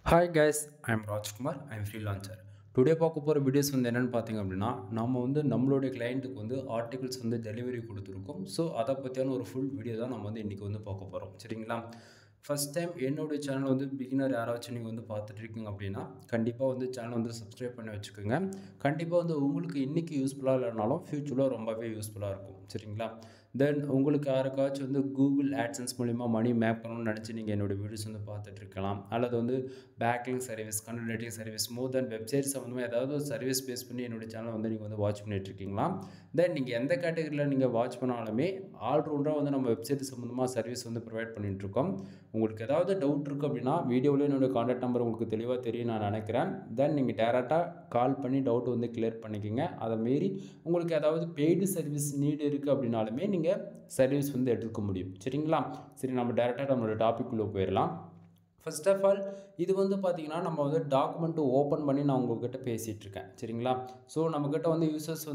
Hi guys, I'm Rajkumar. I'm freelancer. Today பார்க்க போகிற videos என்னென்னு பார்த்தீங்க அப்படின்னா நம்ம நம்மளுடைய கிளைண்ட்டுக்கு ஆர்டிகல்ஸ் டெலிவரி கொடுத்துருக்கோம். ஸோ அதை பற்றியான ஒரு ஃபுல் வீடியோ தான் நம்ம இன்றைக்கி பார்க்க போகிறோம். சரிங்களா? ஃபஸ்ட் டைம் என்னுடைய சேனல் பிகினர் யாராச்சும் நீங்கள் பார்த்துட்ருக்கீங்க அப்படின்னா கண்டிப்பாக சேனல் சப்ஸ்கிரைப் பண்ணி வச்சுக்கோங்க. கண்டிப்பாக உங்களுக்கு இன்றைக்கி யூஸ்ஃபுல்லாக இல்லைனாலும் ஃப்யூச்சரில் ரொம்பவே யூஸ்ஃபுல்லாக இருக்கும். சரிங்களா? தென் உங்களுக்கு யாருக்காச்சும் கூகுள் ஆட்சன்ஸ் மூலிமா மணி மேக் பண்ணணும்னு நினச்சி நீங்கள் என்னோடய வீடியோஸ் பார்த்துட்ருக்கலாம். அல்லது packing service, content writing service, more than website சம்மந்தமாக ஏதாவது ஒரு சர்வீஸ் பேஸ் பண்ணி என்னோடய சேனல் நீங்கள் வாட்ச் பண்ணிகிட்ருக்கீங்களா? தென் நீங்கள் எந்த கேட்டகரியில் நீங்கள் வாட்ச் பண்ணாலுமே ஆல்ரவுண்டராக நம்ம வெப்சைட் சம்மந்தமாக சர்வீஸ் ப்ரொவைட் பண்ணிகிட்ருக்கோம். உங்களுக்கு ஏதாவது டவுட் இருக்குது அப்படின்னா வீடியோவில் என்னோடய கான்டாக்ட் நம்பர் உங்களுக்கு தெளிவாக தெரியும் நான் நினைக்கிறேன். தென் நீங்கள் டேரெக்டாக கால் பண்ணி டவுட் கிளியர் பண்ணிக்கோங்க. அதை மாரி உங்களுக்கு ஏதாவது பெய்டு சர்வீஸ் நீடு இருக்குது அப்படின்னாலுமே நீங்கள் சர்வீஸ் எடுக்க முடியும். சரிங்களா? சரி, நம்ம டேரெக்டாக நம்மளோட டாபிக் உள்ள போயிடலாம். ஃபர்ஸ்ட் ஆஃப் ஆல் இது பார்த்தீங்கன்னா நம்ம டாக்குமெண்ட்டு ஓப்பன் பண்ணி நான் உங்கள்கிட்ட பேசிகிட்ருக்கேன். சரிங்களா? ஸோ நம்மக்கிட்ட யூசர்ஸ்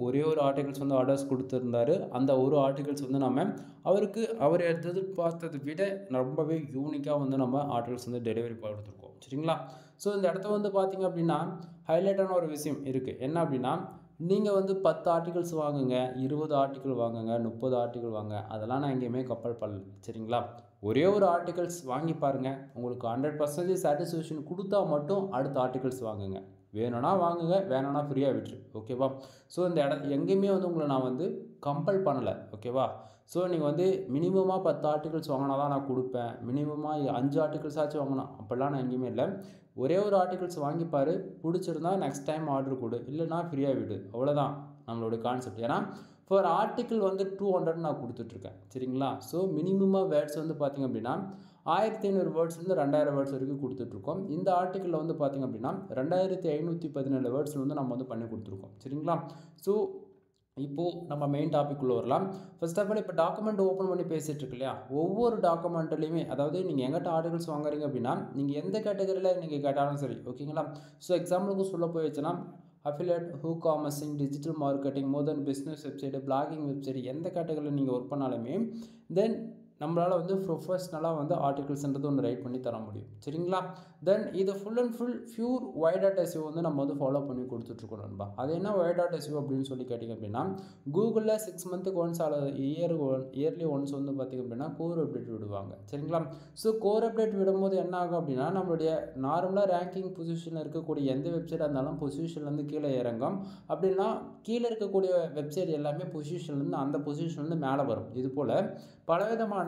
ஒரே ஒரு ஆர்டிகல்ஸ் ஆர்டர்ஸ் கொடுத்துருந்தாரு. அந்த ஒரு ஆர்டிகல்ஸ் நம்ம அவருக்கு அவர் எதிர்பார்த்ததை விட ரொம்பவே யூனிக்காக நம்ம ஆர்டிகல்ஸ் டெலிவரி கொடுத்துருக்கோம். சரிங்களா? ஸோ இந்த இடத்த பார்த்தீங்க அப்படின்னா ஹைலைட்டான ஒரு விஷயம் இருக்குது. என்ன அப்படின்னா நீங்கள் 10 ஆர்டிகல்ஸ் வாங்குங்க, 20 ஆர்டிக்கல் வாங்குங்க, 30 ஆர்டிக்கல் வாங்க, அதெல்லாம் நான் எங்கேயுமே கப்பல் பண்ணல. சரிங்களா? ஒரே ஒரு ஆர்டிகல்ஸ் வாங்கி பாருங்கள். உங்களுக்கு 100% சாட்டிஸ்ஃபேக்ஷன் கொடுத்தா மட்டும் அடுத்த ஆர்டிகல்ஸ் வாங்குங்க. வேணும்னா வாங்குங்க, வேணும்னா ஃப்ரீயாக விட்டுரு. ஓகேவா? ஸோ இந்த எங்கேயுமே உங்களை நான் கம்பல் பண்ணலை. ஓகேவா? ஸோ நீங்கள் மினிமமாக 10 ஆர்டிகல்ஸ் வாங்கினா தான் நான் கொடுப்பேன், மினிமமாக 5 ஆர்டிகல்ஸ் ஆச்சும் வாங்கினா அப்படிலாம் நான் எங்கேயுமே இல்லை. ஒரே ஒரு ஆர்டிகல்ஸ் வாங்கிப்பார், பிடிச்சிருந்தா நெக்ஸ்ட் டைம் ஆர்டர் கொடு, இல்லைனா ஃப்ரீயாக விடு. அவ்வளோதான் நம்மளோட கான்செப்ட். ஏன்னா ஃபார் ஆர்டிக்கிள் 200 நான் கொடுத்துட்ருக்கேன். சரிங்களா? ஸோ மினிமமாக வேர்ட்ஸ் பார்த்திங்க அப்படின்னா 1500 வேர்ட்ஸ் 2000 வேர்ட்ஸ் வரைக்கும் கொடுத்துட்ருக்கோம். இந்த ஆர்டிக்கிளில் பார்த்திங்க அப்படின்னா 2517 வேர்ட்ஸ் நம்ம பண்ணி கொடுத்துருக்கோம். சரிங்களா? ஸோ இப்போது நம்ம மெயின் டாபிக் உள்ள வரலாம். ஃபர்ஸ்ட் ஆஃப் ஆல் இப்போ டாக்குமெண்ட் ஓப்பன் பண்ணி பேசிகிட்டு இருக்கு இல்லையா, ஒவ்வொரு டாக்குமெண்ட்லையுமே அதாவது நீங்கள் எங்கிட்ட ஆர்டிகல்ஸ் வாங்குறீங்க அப்படின்னா நீங்கள் எந்த கேட்டகரியில் நீங்கள் கேட்டாலும் சரி. ஓகேங்களா? ஸோ எக்ஸாம்பிளுக்கு சொல்ல போயிடுச்சுன்னா அஃபிலியேட், காமர்ஸிங், டிஜிட்டல் மார்க்கெட்டிங், மோர் தென் பிஸ்னஸ் வெப்சைட்டு, பிளாகிங் வெப்சைட், எந்த கேட்டகரியில் நீங்கள் ஒர்க் பண்ணாலுமே தென் நம்மளால் ப்ரொஃபஷ்னலாக ஆர்டிகல்ஸ்ன்றது ஒன்று ரைட் பண்ணி தர முடியும். சரிங்களா? தென் இது full and full pure white hat SEO நம்ம ஃபாலோ பண்ணி கொடுத்துட்ருக்கோம் நண்பா. அது என்ன ஒய்டாட் எஸ்இஓ அப்படின்னு சொல்லி கேட்டிங்க அப்படின்னா கூகுளில் 6 மந்த்துக்கு ஒன்ஸ் அல்லது இயர்லி ஒன்ஸ் பார்த்திங்க அப்படின்னா கோர் அப்டேட் விடுவாங்க. சரிங்களா? ஸோ கோர் அப்டேட் விடும்போது என்ன ஆகும் அப்படின்னா நம்மளுடைய நார்மலாக ரேங்கிங் பொசிஷனில் இருக்கக்கூடிய எந்த வெப்சைட்டாக இருந்தாலும் பொசிஷன்லேருந்து கீழே இறங்கும். அப்படின்னா கீழே இருக்கக்கூடிய வெப்சைட் எல்லாமே பொசிஷன்லேருந்து அந்த பொசிஷன்லேருந்து மேலே வரும். இது போல் பலவிதமான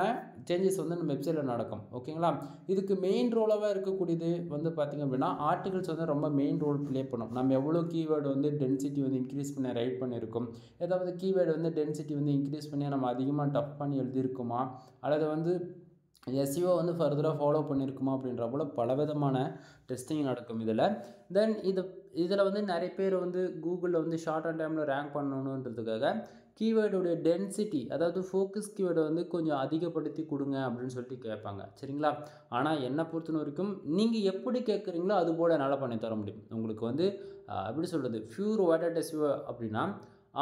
சேஞ்சஸ் நம்ம வெப்சைட்டில் நடக்கும். ஓகேங்களா? இதுக்கு மெயின் ரோலாக இருக்கக்கூடியது பார்த்திங்க அப்படின்னா ஆர்டிகல்ஸ் ரொம்ப மெயின் ரோல் ப்ளே பண்ணும். நம்ம எவ்வளோ கீவேர்டு டென்சிட்டி இன்க்ரீஸ் பண்ணி ரைட் பண்ணியிருக்கோம், ஏதாவது கீவேர்டு டென்சிட்டி இன்க்ரீஸ் பண்ணி நம்ம அதிகமாக டஃப் பண்ணி எழுதியிருக்குமா, அல்லது எஸ்இஓ ஃபர்தராக ஃபாலோ பண்ணியிருக்குமா அப்படின்ற போல் பலவிதமான டெஸ்டிங் நடக்கும் இதில். தென் இதில் நிறைய பேர் கூகுளில் ஷார்ட் அண்ட் டைமில் ரேங்க் பண்ணணுன்றதுக்காக கீவேர்டுடைய டென்சிட்டி அதாவது ஃபோக்கஸ் கீவேர்டை கொஞ்சம் அதிகப்படுத்தி கொடுங்க அப்படின்னு சொல்லிட்டு கேட்பாங்க. சரிங்களா? ஆனால் என்னை பொறுத்த வரைக்கும் நீங்கள் எப்படி கேட்குறீங்களோ அது போல் என்னால் பண்ணி தர முடியும். உங்களுக்கு எப்படி சொல்கிறது, பியூர் ஒய்டாட் எஸ்இஓ அப்படின்னா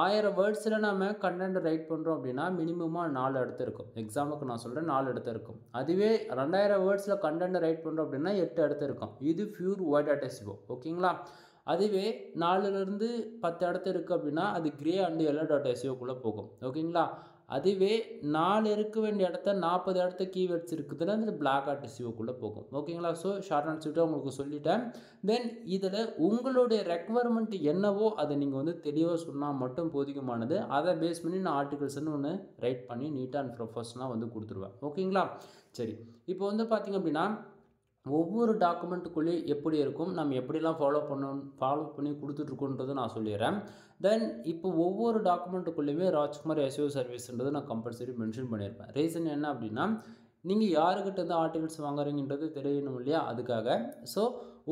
1000 வேர்ட்ஸில் நம்ம கண்டென்ட் ரைட் பண்ணுறோம் அப்படின்னா மினிமமாக 4 இடத்து இருக்கும். எக்ஸாம்பிளுக்கு நான் சொல்கிறேன் 4 இடத்து இருக்கும். அதுவே 2000 வேர்ட்ஸில் கண்டென்ட் ரைட் பண்ணுறோம் அப்படின்னா 8 இடத்து இருக்கும். இது பியூர் ஒய்டாட் எஸ்இஓ. ஓகேங்களா? அதுவே 4லேருந்து 10 இடத்து இருக்குது அப்படின்னா அது கிரே அண்ட் எல்லோ டாட் எஸ்இஓக்குள்ளே போகும். ஓகேங்களா? அதுவே 4 இருக்க வேண்டிய இடத்த 40 இடத்த கீவேர்ட்ஸ் இருக்குதுன்னா அது பிளாக் டாட் எஸ்இஓக்குள்ளே போகும். ஓகேங்களா? ஸோ ஷார்ட் அண்ட் ஸ்வீட்டாக உங்களுக்கு சொல்லிட்டேன். தென் இதில் உங்களுடைய ரெக்குவயர்மெண்ட் என்னவோ அதை நீங்கள் தெளிவாக சொன்னால் மட்டும் போதிக்குமானது. அதை பேஸ் பண்ணி நான் ஆர்டிகல்ஸ்னு ஒன்று ரைட் பண்ணி நீட்டாக அண்ட் ப்ரொஃபஷனலாக கொடுத்துருவேன். ஓகேங்களா? சரி, இப்போ பார்த்திங்க அப்படின்னா ஒவ்வொரு டாக்குமெண்ட்டுக்குள்ளேயும் எப்படி இருக்கும், நம்ம எப்படிலாம் ஃபாலோ பண்ணி கொடுத்துட்ருக்கோன்றதை நான் சொல்லிடுறேன். தென் இப்போ ஒவ்வொரு டாக்குமெண்ட்டுக்குள்ளேயுமே ராஜ்குமார் எஸ்இஓ சர்வீஸ்ன்றது நான் கம்பல்சரி மென்ஷன் பண்ணியிருப்பேன். ரீசன் என்ன அப்படின்னா நீங்கள் யாருக்கிட்ட ஆர்டிகல்ஸ் வாங்குறீங்கன்றது தெரியணும் இல்லையா, அதுக்காக. ஸோ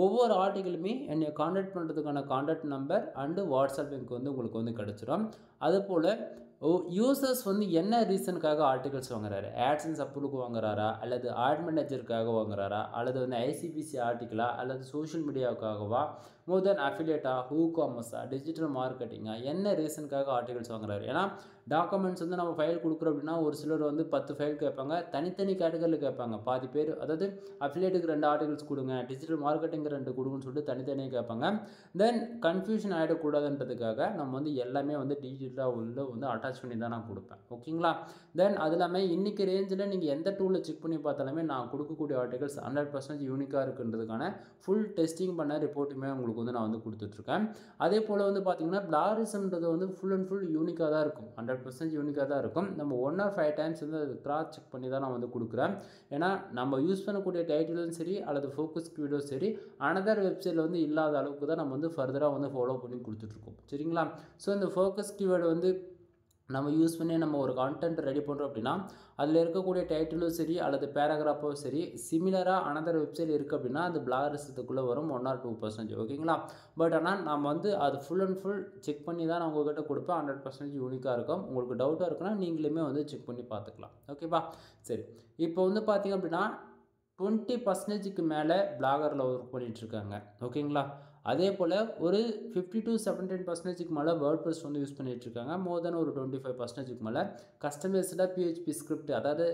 ஒவ்வொரு ஆர்டிகலுமே என்னை காண்டாக்ட் பண்ணுறதுக்கான contact number and WhatsApp link உங்களுக்கு கிடச்சிடும். அதுபோல் யூசர்ஸ் என்ன ரீசனுக்காக ஆர்டிகல்ஸ் வாங்குறாரு, ஆட்சன்ஸ் அப்ரூவுக்கு வாங்குறாரா, அல்லது ஆட் மேனேஜருக்காக வாங்குறாரா, அல்லது ஐசிபிசி ஆர்டிக்கலா, அல்லது சோஷியல் மீடியாவுக்காகவா, மோர் தென் அஃபிலியேட்டா, காமர்ஸா, டிஜிட்டல் மார்க்கெட்டிங்கா, என்ன ரீசனுக்காக ஆர்டிகல்ஸ் வாங்குறாரு? ஏன்னா டாக்குமெண்ட்ஸ் வந்து நம்ம ஃபைல் கொடுக்குறோம் அப்படின்னா ஒரு சிலர் வந்து 10 ஃபைல் கேட்பாங்க, தனித்தனி கேட்டகரியில் கேட்பாங்க. பாதி பேர் அதாவது அஃபிலியேட்டுக்கு 2 ஆர்டிகல்ஸ் கொடுங்க, டிஜிட்டல் மார்க்கெட்டிங் 2 கொடுங்கன்னு சொல்லிட்டு தனித்தனியாக கேட்பாங்க. தென் கன்ஃபியூஷன் ஆகிடக்கூடாதுன்றதுக்காக நம்ம வந்து எல்லாமே வந்து டீட்டெயிலாக உள்ள வந்து அட்டாச் பண்ணி தான் நான் கொடுப்பேன். ஓகேங்களா? தென் அது இல்லாமல் இன்றைக்கி ரேஞ்சில் நீங்கள் எந்த டூலில் செக் பண்ணி பார்த்தாலுமே நான் கொடுக்கக்கூடிய ஆர்டிகல்ஸ் 100% யூனிக்காக இருக்குன்றதுக்கான ஃபுல் டெஸ்டிங் பண்ண ரிப்போர்ட்டுமே உங்களுக்கு வந்து நான் வந்து கொடுத்துட்ருக்கேன். அதே போல் வந்து பார்த்திங்கன்னா பிளாரிசம்ன்றது வந்து ஃபுல் அண்ட் ஃபுல் யூனிக்காக தான் இருக்கும், 100% யூனிக்காக தான் இருக்கும். நம்ம 1 or 5 டைம்ஸ் வந்து அது கிராஸ் செக் பண்ணி தான் நான் வந்து கொடுக்குறேன். ஏன்னா நம்ம யூஸ் பண்ணக்கூடிய டைட்டிலும் சரி அல்லது ஃபோக்கஸ் கீவேர்டும் சரி அனதர் வெப்சைட்டில் வந்து இல்லாத அளவுக்கு தான் நம்ம வந்து ஃபர்தராக வந்து ஃபாலோ பண்ணி கொடுத்துட்ருக்கோம். சரிங்களா? ஸோ இந்த ஃபோக்கஸ் கீவேர்டு வந்து நம்ம யூஸ் பண்ணி நம்ம ஒரு கான்டென்ட் ரெடி பண்ணுறோம் அப்படின்னா அதில் இருக்கக்கூடிய டைட்டிலும் சரி அல்லது பேராகிராஃபோ சரி சிமிலராக அனதர் வெப்சைட் இருக்குது அப்படின்னா அது பிளாகரிசத்துக்குள்ளே வரும் 1 or 2%. ஓகேங்களா? பட் ஆனால் நம்ம வந்து அது ஃபுல் அண்ட் ஃபுல் செக் பண்ணி தான் நான் உங்கள்கிட்ட கொடுப்பேன். 100% யூனிக்காக இருக்கும். உங்களுக்கு டவுட்டாக இருக்குன்னா நீங்களுமே வந்து செக் பண்ணி பார்த்துக்கலாம். ஓகேவா? சரி, இப்போ வந்து பார்த்திங்க அப்படின்னா 20%க்கு மேலே பிளாகரில் ஒர்க் பண்ணிகிட்ருக்காங்க. ஓகேங்களா? அதே போல் ஒரு 50 to 17%க்கு மேலே வேர்ட்ப்ரெஸ் வந்து யூஸ் பண்ணிகிட்ருக்காங்க. மோர் தென் ஒரு 25%க்கு மேலே கஸ்டமைஸ்டாக PHP ஸ்கிரிப்ட், அதாவது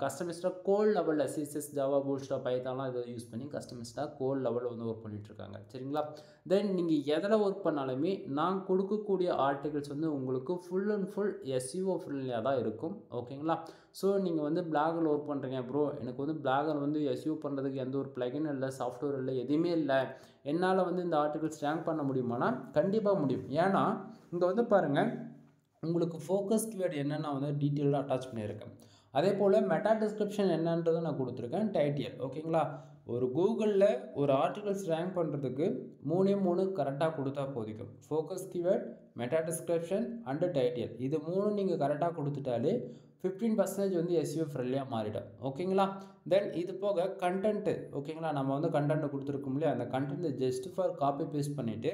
கஸ்டமைஸ்டாக கோட் லெவலில் CSS, ஜாவா, பூட்ஸ்ட்ராப், பைத்தான்லாம் இதை யூஸ் பண்ணி கஸ்டமைஸ்டாக கோட் லெவலில் வந்து ஒர்க் பண்ணிகிட்ருக்காங்க. சரிங்களா? தென் நீங்கள் எதில் ஒர்க் பண்ணாலுமே நான் கொடுக்கக்கூடிய ஆர்டிகல்ஸ் வந்து உங்களுக்கு ஃபுல் அண்ட் ஃபுல் SEO ஃப்ரெண்ட்லியாக தான் இருக்கும். ஓகேங்களா? ஸோ நீங்கள் வந்து பிளாகில் ஒர்க் பண்ணுறீங்க ப்ரோ, எனக்கு வந்து பிளாகில் வந்து SEO பண்ணுறதுக்கு எந்த ஒரு பிளகின் இல்லை, சாஃப்ட்வேர் இல்லை, எதுவுமே இல்லை, என்னால் வந்து இந்த ஆர்டிகல்ஸ் ரேங்க் பண்ண முடியுமானா கண்டிப்பாக முடியும். ஏன்னா இங்கே வந்து பாருங்கள், உங்களுக்கு ஃபோக்கஸ் கீவேர்டு என்னென்னா வந்து டீட்டெயிலாக அட்டாச் பண்ணியிருக்கேன். அதே போல் மெட்டா டிஸ்கிரிப்ஷன் என்னன்றதை நான் கொடுத்துருக்கேன், டைட்டில். ஓகேங்களா? ஒரு கூகுளில் ஒரு ஆர்டிகல்ஸ் ரேங்க் பண்ணுறதுக்கு 3 கரெக்டாக கொடுத்தா போதிக்கும். Focus keyword, meta description and title, இது 3 நீங்கள் கரெக்டாக கொடுத்துட்டாலே 15% வந்து SEO ஃப்ரெண்ட்லியாக மாறிடும். ஓகேங்களா? தென் இது போக கண்டென்ட்டு. ஓகேங்களா? நம்ம வந்து கண்டென்ட் கொடுத்துருக்கோம் இல்லையா, அந்த content just for copy paste பண்ணிவிட்டு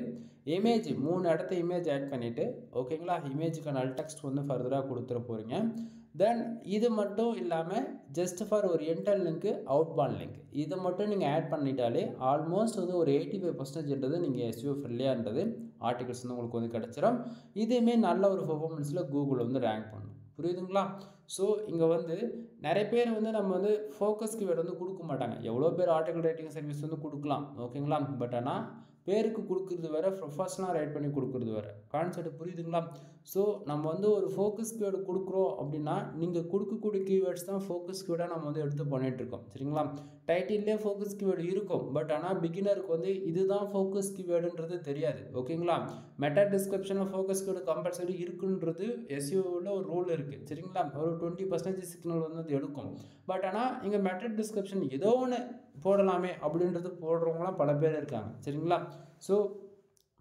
இமேஜ் 3 இடத்த இமேஜ் ஆட் பண்ணிவிட்டு, ஓகேங்களா, இமேஜுக்கான அல் டெக்ஸ்ட் வந்து ஃபர்தராக கொடுத்துட போகிறீங்க. தென் இது மட்டும் இல்லாமல் ஜஸ்ட் ஃபார் ஒரு இன்டர்ன் லிங்க்கு, அவுட்பாண்ட் லிங்க், இதை மட்டும் நீங்கள் ஆட் பண்ணிட்டாலே ஆல்மோஸ்ட் வந்து ஒரு 85% நீங்கள் SEO ஃப்ரெண்ட்லியான்றது ஆர்டிகல்ஸ் வந்து உங்களுக்கு வந்து கிடச்சிடும். இதுவுமே நல்ல ஒரு பெர்ஃபார்மன்ஸில் கூகுள் வந்து ரேங்க் பண்ணும். புரியுதுங்களா? ஸோ இங்கே வந்து நிறைய பேர் வந்து நம்ம வந்து ஃபோக்கஸ் கீவேர்டு வந்து கொடுக்க மாட்டாங்க. எவ்வளோ பேர் ஆர்டிகல் ரைட்டிங் சர்வீஸ் வந்து கொடுக்கலாம். ஓகேங்களா? பட் ஆனால் பேருக்கு கொடுக்குறது வேறு, ப்ரொஃபஷனலாக ரைட் பண்ணி கொடுக்குறது வேறு. கான்செப்ட் புரியுதுங்களா? ஸோ நம்ம வந்து ஒரு ஃபோக்கஸ் கீவேர்டு கொடுக்குறோம் அப்படின்னா நீங்கள் கொடுக்கக்கூடிய கீவேர்ட்ஸ் தான் ஃபோக்கஸ் கீவேர்டாக நம்ம வந்து எடுத்து பண்ணிகிட்ருக்கோம். சரிங்களா? டைட்டில்லே ஃபோக்கஸ் கீவேர்டு இருக்கும், பட் ஆனால் பிகினருக்கு வந்து இதுதான் ஃபோக்கஸ் கீவேர்டுன்றது தெரியாது. ஓகேங்களா? மெட்டா டிஸ்கிரிப்ஷனில் ஃபோக்கஸ் கீவேர்டு கம்பல்சரி இருக்குன்றது SEOவில் ஒரு ரூல் இருக்குது. சரிங்களா? ஒரு 20% சிக்னல் வந்து அது எடுக்கும். பட் ஆனால் இங்கே மெட்டா டிஸ்கிரிப்ஷன் ஏதோ ஒன்று போடலாமே அப்படின்றது போடுறவங்களாம் பல பேர் இருக்காங்க. சரிங்களா? So